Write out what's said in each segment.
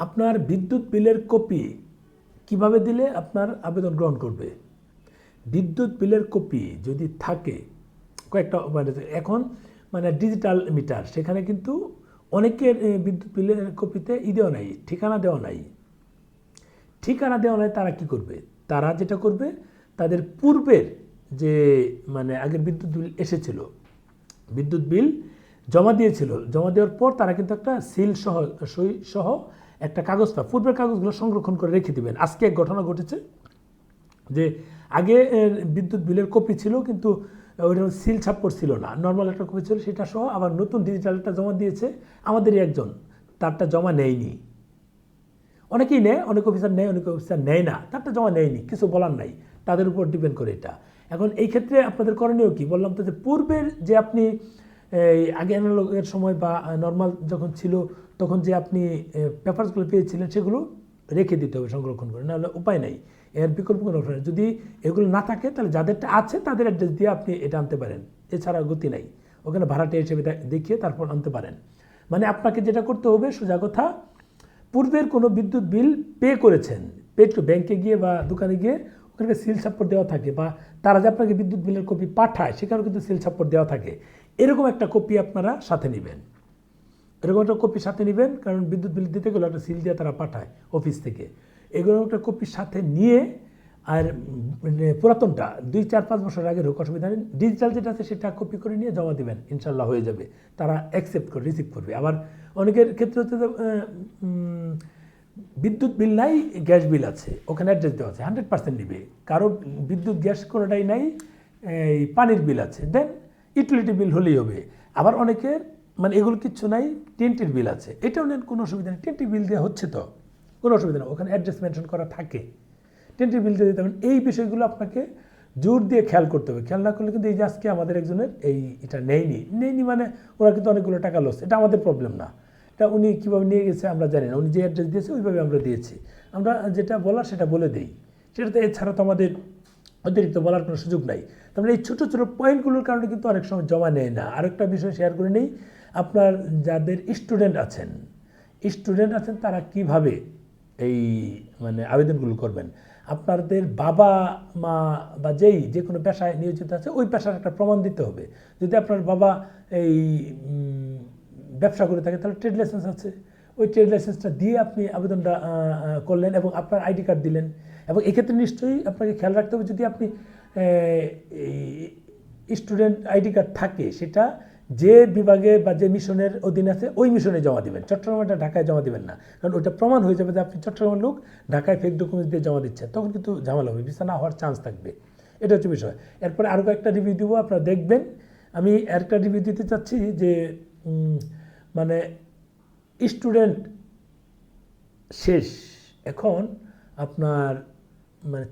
আপনার বিদ্যুৎ বিলের কপি কিভাবে দিলে আপনার আবেদন গ্রহণ করবে? বিদ্যুৎ বিলের কপি যদি থাকে কয়েকটা এখন ডিজিটাল মিটার, সেখানে কিন্তু অনেকের বিদ্যুৎ বিলের কপিতে দেওয়া নাই, ঠিকানা দেওয়া নাই। ঠিকানা দেওয়া নাই, তারা কি করবে? তারা যেটা করবে, তাদের পূর্বের যে আগের বিদ্যুৎ বিল এসেছিল, বিদ্যুৎ বিল জমা দিয়েছিল, জমা দেওয়ার পর তারা কিন্তু একটা সিল সহ সই সহ একটা কাগজ পায়, পূর্বের কাগজগুলো সংরক্ষণ করে রেখে দিবেন। আজকে এক ঘটনা ঘটেছে যে আগে বিদ্যুৎ বিলের কপি ছিল, কিন্তু ওইটা সিল ছাপ্পর ছিল না, নর্মাল একটা কপি ছিল, সেটা সহ আবার নতুন ডিজিটালটা জমা দিয়েছে আমাদেরই একজন, তারটা জমা নেয়নি। অনেকেই নেয়, অনেক অফিসার নেয়, অনেক অফিসার নেয় না, তারটা জমা নেয়নি, কিছু বলার নাই, তাদের উপর ডিপেন্ড করে এটা। এখন এই ক্ষেত্রে আপনাদের করণীয় কি? বললাম তো যে পূর্বের যে আপনি এই আগে অ্যানালগের সময় বা নর্মাল যখন ছিল তখন যে আপনি পেপারসগুলো পেয়েছিলেন সেগুলো রেখে দিতে হবে সংরক্ষণ করে, নাহলে উপায় নাই, এর বিকল্প কোনো অপশন নেই। যদি এগুলো না থাকে তাহলে যাদেরটা আছে তাদের অ্যাড্রেস দিয়ে আপনি এটা আনতে পারেন, এছাড়া গতি নাই। ওখানে ভাড়াটিয়া হিসেবে দেখিয়ে তারপর আনতে পারেন। আপনাকে যেটা করতে হবে, সোজা কথা, পূর্বের কোনো বিদ্যুৎ বিল পে করেছেন, ব্যাংকে গিয়ে বা দোকানে গিয়ে ওখানে সিল ছাপ্পর দেওয়া থাকে, বা তারা যে আপনাকে বিদ্যুৎ বিলের কপি পাঠায় সেখানেও কিন্তু সিল ছাপ্পর দেওয়া থাকে। এরকম একটা কপি আপনারা সাথে নেবেন, এরকম একটা কপি সাথে নেবেন, কারণ বিদ্যুৎ বিল দিতে গেলে একটা সিল দিয়ে তারা পাঠায় অফিস থেকে। এগুলো একটা কপি সাথে নিয়ে, আর পুরাতনটা 2-4-5 বছর আগের হোক, অসুবিধা নেই, ডিজিটাল যেটা আছে সেটা কপি করে নিয়ে জমা দেবেন, ইনশাল্লাহ হয়ে যাবে, তারা অ্যাকসেপ্ট করে রিসিভ করবে। আবার অনেকের ক্ষেত্রে হচ্ছে যে বিদ্যুৎ বিল নাই, গ্যাস বিল আছে, ওখানে অ্যাড্রেস দেওয়া আছে, 100% নেবে। কারো বিদ্যুৎ গ্যাস কোনোটাই নাই, এই পানির বিল আছে, দেন ইউটিলিটি বিল হলেই হবে। আবার অনেকের এগুলো কিচ্ছু নাই, টেন্টের বিল আছে, এটাও নেন, কোনো অসুবিধা নেই, টেন্টের বিল দেওয়া হচ্ছে তো, কোনো অসুবিধা নেই, ওখানে অ্যাড্রেস মেনশন করা থাকে, টেন্টের বিল দিয়ে দিতে হবে। এই বিষয়গুলো আপনাকে জোর দিয়ে খেয়াল করতে হবে, খেয়াল না করলে কিন্তু এই যে আজকে আমাদের একজনের এটা নেয়নি, ওরা কিন্তু অনেকগুলো টাকা লস, এটা আমাদের প্রবলেম না, এটা উনি কীভাবে নিয়ে গেছে আমরা জানি না, উনি যে অ্যাড্রেস দিয়েছে ওইভাবে আমরা দিয়েছি, আমরা যেটা বলার সেটা বলে দিই, সেটাতে এছাড়া তো আমাদের অতিরিক্ত বলার কোনো সুযোগ নাই। তারপরে এই ছোটো ছোটো পয়েন্টগুলোর কারণে কিন্তু অনেক সময় জমা নেয় না। আরেকটা বিষয় শেয়ার করে নেই, আপনার যাদের স্টুডেন্ট আছেন তারা কিভাবে এই আবেদনগুলো করবেন। আপনাদের বাবা মা বা যে কোনো পেশায় নিয়োজিত আছে ওই পেশার একটা প্রমাণ দিতে হবে। যদি আপনার বাবা এই ব্যবসা করে থাকে তাহলে ট্রেড লাইসেন্স আছে, ওই ট্রেড লাইসেন্সটা দিয়ে আপনি আবেদনটা করলেন এবং আপনার আইডি কার্ড দিলেন। এবং এক্ষেত্রে নিশ্চয়ই আপনাকে খেয়াল রাখতে হবে, যদি আপনি স্টুডেন্ট আইডি কার্ড থাকে, সেটা যে বিভাগে বা যে মিশনের অধীনে আছে ওই মিশনে জমা দেবেন, চট্টগ্রামটা ঢাকায় জমা দেবেন না, কারণ ওইটা প্রমাণ হয়ে যাবে যে আপনি চট্টগ্রামের লোক ঢাকায় ফেক ডকুমেন্টস দিয়ে জমা দিচ্ছেন, তখন কিন্তু ঝামেলা হবে, ভিসা না হওয়ার চান্স থাকবে। এটা হচ্ছে বিষয়। এরপরে আরও কয়েকটা রিভিউ দেবো, আপনারা দেখবেন। আমি একটা রিভিউ দিতে চাচ্ছি যে স্টুডেন্ট শেষ, এখন আপনার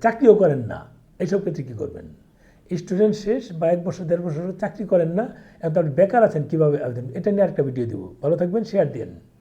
চাকরিও করেন না, এইসব ক্ষেত্রে কী করবেন? স্টুডেন্ট শেষ বা 1 বছর 1.5 বছর চাকরি করেন না, এখন আপনি বেকার আছেন, কীভাবে আবেদন, এটা নিয়ে আরেকটা ভিডিও দেবো। ভালো থাকবেন, শেয়ার দিন।